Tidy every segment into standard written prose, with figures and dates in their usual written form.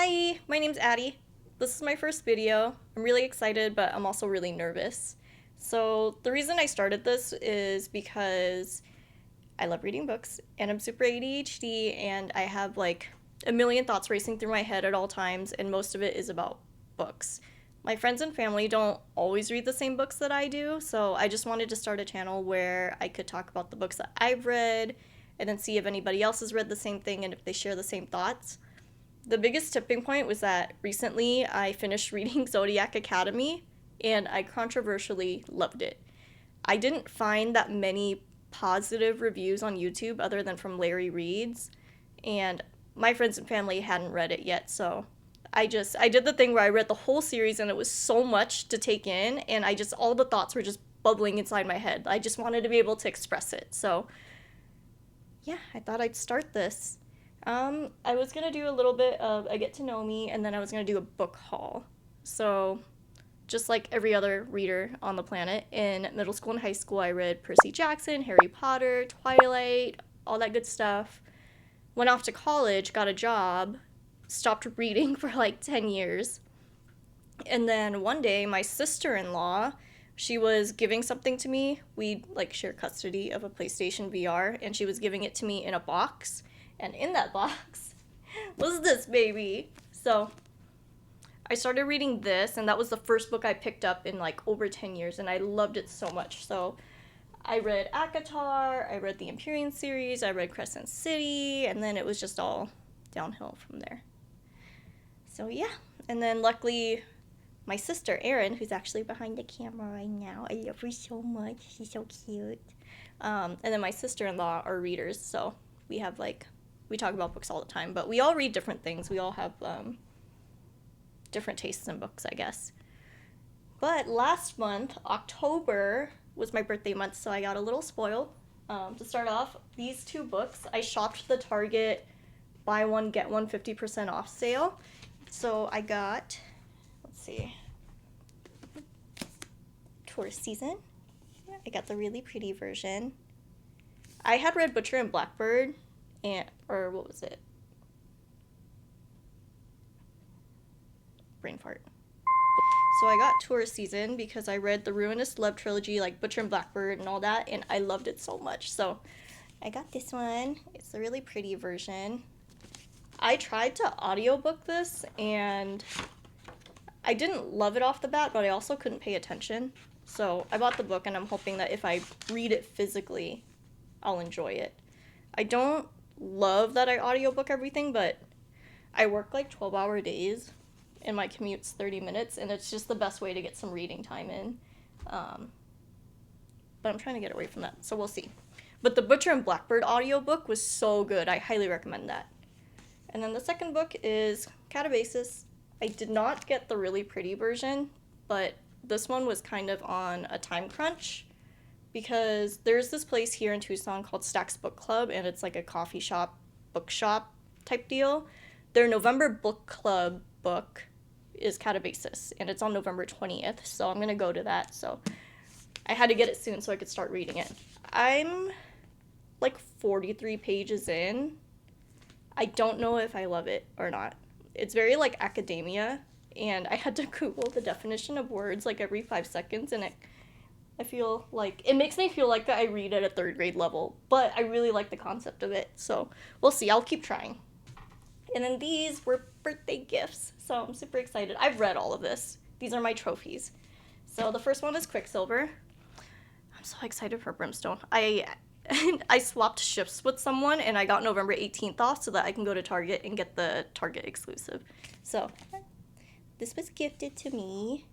Hi, my name's Addie. This is my first video. I'm really excited, but I'm also really nervous. So the reason I started this is because I love reading books and I'm super ADHD and I have like a million thoughts racing through my head at all times, and most of it is about books. My friends and family don't always read the same books that I do, so I just wanted to start a channel where I could talk about the books that I've read and then see if anybody else has read the same thing and if they share the same thoughts. The biggest tipping point was that recently I finished reading Zodiac Academy and I controversially loved it. I didn't find that many positive reviews on YouTube other than from Larry Reed's, and my friends and family hadn't read it yet, so I did the thing where I read the whole series and it was so much to take in, and all the thoughts were just bubbling inside my head. I just wanted to be able to express it. So yeah, I thought I'd start this. I was gonna do a little bit of a get to know me, and then I was gonna do a book haul. So, just like every other reader on the planet, in middle school and high school, I read Percy Jackson, Harry Potter, Twilight, all that good stuff. Went off to college, got a job, stopped reading for like 10 years. And then one day, my sister-in-law, she was giving something to me. We like share custody of a PlayStation VR, and she was giving it to me in a box. And in that box was this baby. So I started reading this, and that was the first book I picked up in like over 10 years, and I loved it so much. So I read ACOTAR, I read the Empyrean series, I read Crescent City, and then it was just all downhill from there. So yeah, and then luckily my sister Erin, who's actually behind the camera right now, I love her so much, she's so cute. And then my sister-in-law are readers, so we talk about books all the time, but we all read different things. We all have different tastes in books, I guess. But last month, October, was my birthday month, so I got a little spoiled. To start off, these two books, I shopped the Target buy one, get one 50% off sale. So I got, let's see, Tourist Season. I got the really pretty version. I had read Butcher and Blackbird, or what was it? Brain fart. So I got Tourist Season because I read the Ruinous Love trilogy, like Butcher and Blackbird and all that, and I loved it so much. So I got this one. It's a really pretty version. I tried to audiobook this, and I didn't love it off the bat, but I also couldn't pay attention. So I bought the book, and I'm hoping that if I read it physically, I'll enjoy it. I don't love that I audiobook everything, but I work like 12-hour days and my commute's 30 minutes, and it's just the best way to get some reading time in. But I'm trying to get away from that, so we'll see. But the Butcher and Blackbird audiobook was so good. I highly recommend that. And then the second book is Catabasis. I did not get the really pretty version, but this one was kind of on a time crunch, because there's this place here in Tucson called Stack's Book Club, and it's like a coffee shop, bookshop type deal. Their November book club book is Catabasis, and it's on November 20th, so I'm gonna go to that. So I had to get it soon so I could start reading it. I'm like 43 pages in. I don't know if I love it or not. It's very like academia, and I had to Google the definition of words like every 5 seconds, and I feel like it makes me feel like I read at a 3rd grade level, but I really like the concept of it, so we'll see. I'll keep trying. And then these were birthday gifts, so I'm super excited. I've read all of this. These are my trophies. So the first one is Quicksilver. I'm so excited for Brimstone. I swapped shifts with someone, and I got November 18th off so that I can go to Target and get the Target exclusive. So this was gifted to me.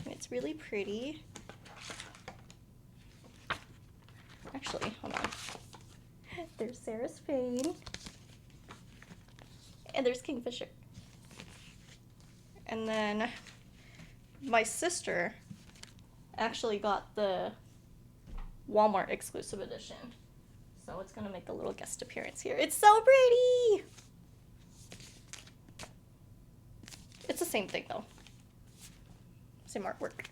It's really pretty. Actually, hold on. There's Sarah's Fane. And there's Kingfisher. And then my sister actually got the Walmart exclusive edition. So it's gonna make a little guest appearance here. It's so pretty! It's the same thing though. Same artwork.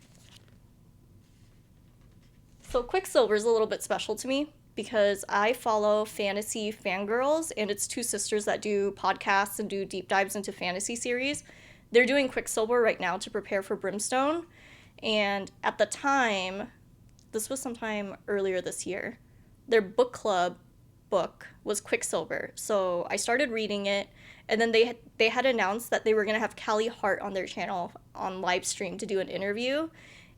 So Quicksilver is a little bit special to me because I follow Fantasy Fangirls, and it's two sisters that do podcasts and do deep dives into fantasy series. They're doing Quicksilver right now to prepare for Brimstone, and at the time, this was sometime earlier this year, their book club book was Quicksilver. So I started reading it, and then they had announced that they were going to have Callie Hart on their channel on live stream to do an interview.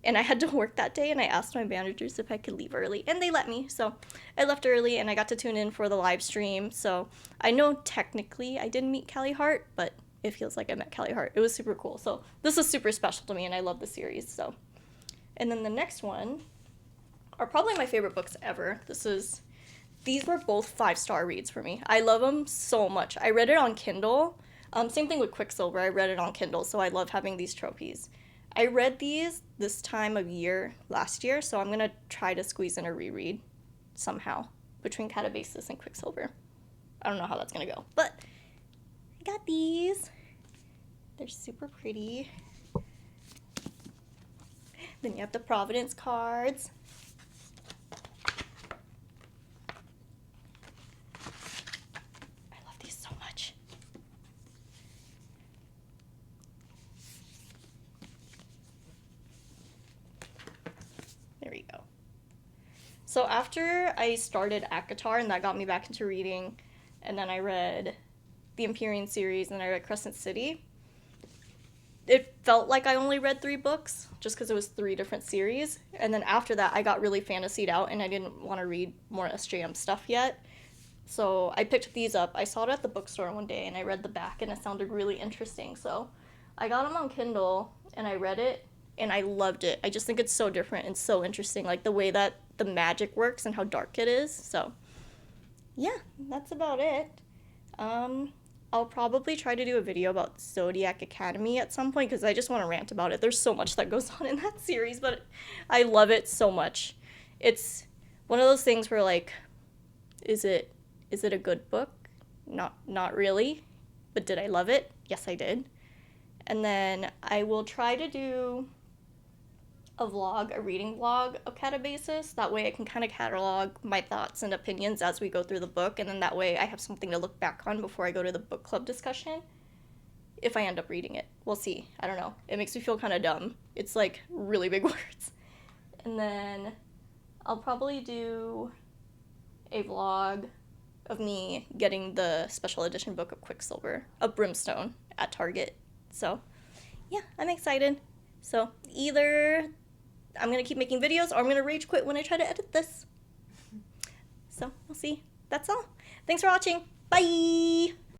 And I had to work that day, and I asked my managers if I could leave early, and they let me. So I left early, and I got to tune in for the live stream. So I know technically I didn't meet Callie Hart, but it feels like I met Callie Hart. It was super cool. So this is super special to me, and I love the series. So, and then the next one are probably my favorite books ever. These were both 5-star reads for me. I love them so much. I read it on Kindle. Same thing with Quicksilver. I read it on Kindle, so I love having these trophies. I read these this time of year last year, so I'm going to try to squeeze in a reread somehow between Catabasis and Quicksilver. I don't know how that's going to go, but I got these. They're super pretty. Then you have the Providence cards. I love these so much. There we go. So after I started ACOTAR, and that got me back into reading, and then I read the Empyrean series, and I read Crescent City, it felt like I only read 3 books, just because it was 3 different series. And then after that, I got really fantasied out, and I didn't want to read more SJM stuff yet. So I picked these up. I saw it at the bookstore one day, and I read the back, and it sounded really interesting. So I got them on Kindle, and I read it, and I loved it. I just think it's so different and so interesting, like the way that the magic works and how dark it is. So yeah, that's about it. I'll probably try to do a video about Zodiac Academy at some point, because I just want to rant about it. There's so much that goes on in that series, but I love it so much. It's one of those things where, like, is it a good book? Not really. But did I love it? Yes, I did. And then I will try to do a reading vlog of Catabasis. That way I can kind of catalog my thoughts and opinions as we go through the book, and then that way I have something to look back on before I go to the book club discussion. If I end up reading it. We'll see. I don't know. It makes me feel kind of dumb. It's like really big words. And then I'll probably do a vlog of me getting the special edition book of Quicksilver, of Brimstone, at Target. So yeah, I'm excited. So either I'm going to keep making videos, or I'm going to rage quit when I try to edit this. So we'll see. That's all. Thanks for watching. Bye!